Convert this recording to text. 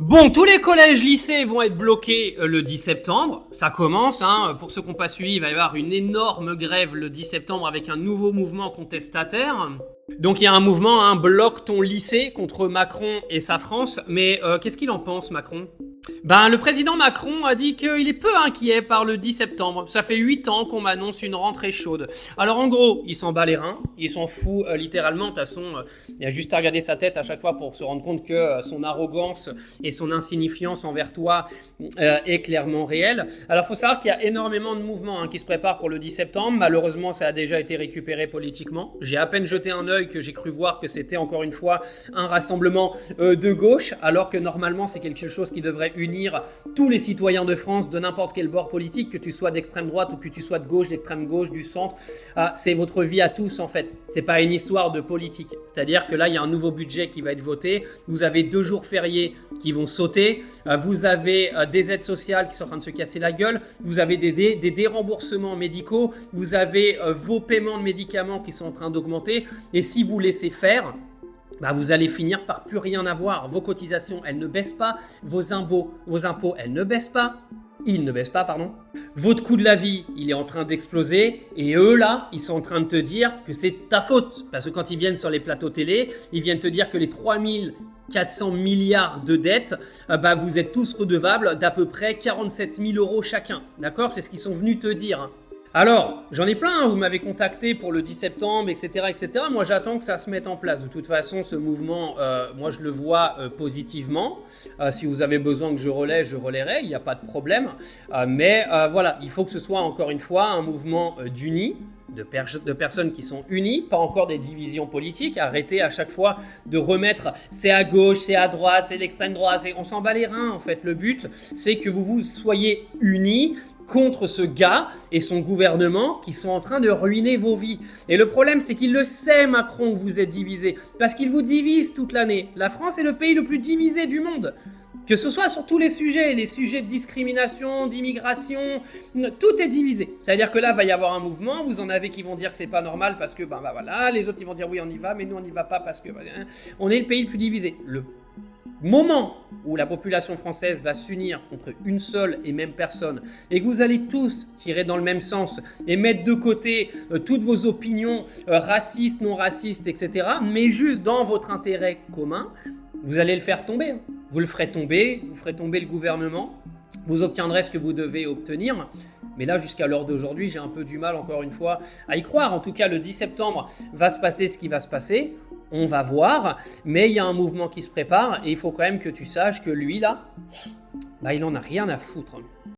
Bon, tous les collèges, lycées vont être bloqués le 10 septembre. Ça commence, hein. Pour ceux qui n'ont pas suivi, il va y avoir une énorme grève le 10 septembre avec un nouveau mouvement contestataire. Donc il y a un mouvement, hein, bloque ton lycée contre Macron et sa France. Mais qu'est-ce qu'il en pense, Macron ? Ben, le président Macron a dit qu'il est peu inquiet par le 10 septembre. Ça fait 8 ans qu'on m'annonce une rentrée chaude. Alors en gros, il s'en bat les reins, il s'en fout littéralement. De toute façon, il a juste à regarder sa tête à chaque fois pour se rendre compte que son arrogance et son insignifiance envers toi est clairement réelle. Alors il faut savoir qu'il y a énormément de mouvements qui se préparent pour le 10 septembre. Malheureusement, ça a déjà été récupéré politiquement. J'ai à peine jeté un œil que j'ai cru voir que c'était encore une fois un rassemblement de gauche, alors que normalement c'est quelque chose qui devrait unir tous les citoyens de France de n'importe quel bord politique, que tu sois d'extrême droite ou que tu sois de gauche, d'extrême gauche, du centre. C'est votre vie à tous en fait. C'est pas une histoire de politique. C'est-à-dire que là, il y a un nouveau budget qui va être voté. Vous avez 2 jours fériés qui vont sauter. Vous avez des aides sociales qui sont en train de se casser la gueule. Vous avez des déremboursements médicaux. Vous avez vos paiements de médicaments qui sont en train d'augmenter. Et si vous laissez faire, vous allez finir par plus rien avoir. Vos cotisations, elles ne baissent pas. Vos impôts, elles ne baissent pas. Ils ne baissent pas, pardon. Votre coût de la vie, il est en train d'exploser. Et eux, là, ils sont en train de te dire que c'est ta faute. Parce que quand ils viennent sur les plateaux télé, ils viennent te dire que les 3400 milliards de dettes, vous êtes tous redevables d'à peu près 47 000 euros chacun. D'accord ? C'est ce qu'ils sont venus te dire. Alors, j'en ai plein, vous m'avez contacté pour le 10 septembre, etc., etc. Moi, j'attends que ça se mette en place. De toute façon, ce mouvement, moi, je le vois positivement. Si vous avez besoin que je relaie, je relayerai, il n'y a pas de problème. Mais voilà, il faut que ce soit, encore une fois, un mouvement d'unis, de personnes qui sont unies, pas encore des divisions politiques. Arrêtez à chaque fois de remettre c'est à gauche, c'est à droite, c'est l'extrême droite, on s'en bat les reins en fait. Le but, c'est que vous soyez unis contre ce gars et son gouvernement qui sont en train de ruiner vos vies. Et le problème, c'est qu'il le sait, Macron, que vous êtes divisés, parce qu'il vous divise toute l'année. La France est le pays le plus divisé du monde. Que ce soit sur tous les sujets de discrimination, d'immigration, tout est divisé. C'est-à-dire que là, il va y avoir un mouvement, vous en avez qui vont dire que c'est pas normal parce que, voilà, les autres ils vont dire oui, on y va, mais nous on n'y va pas parce que, on est le pays le plus divisé. Le moment où la population française va s'unir contre une seule et même personne et que vous allez tous tirer dans le même sens et mettre de côté toutes vos opinions racistes, non racistes, etc., mais juste dans votre intérêt commun, vous allez le faire tomber. Vous le ferez tomber, vous ferez tomber le gouvernement, vous obtiendrez ce que vous devez obtenir. Mais là, jusqu'à l'heure d'aujourd'hui, j'ai un peu du mal, encore une fois, à y croire. En tout cas, le 10 septembre va se passer ce qui va se passer. On va voir. Mais il y a un mouvement qui se prépare et il faut quand même que tu saches que lui, là, il en a rien à foutre.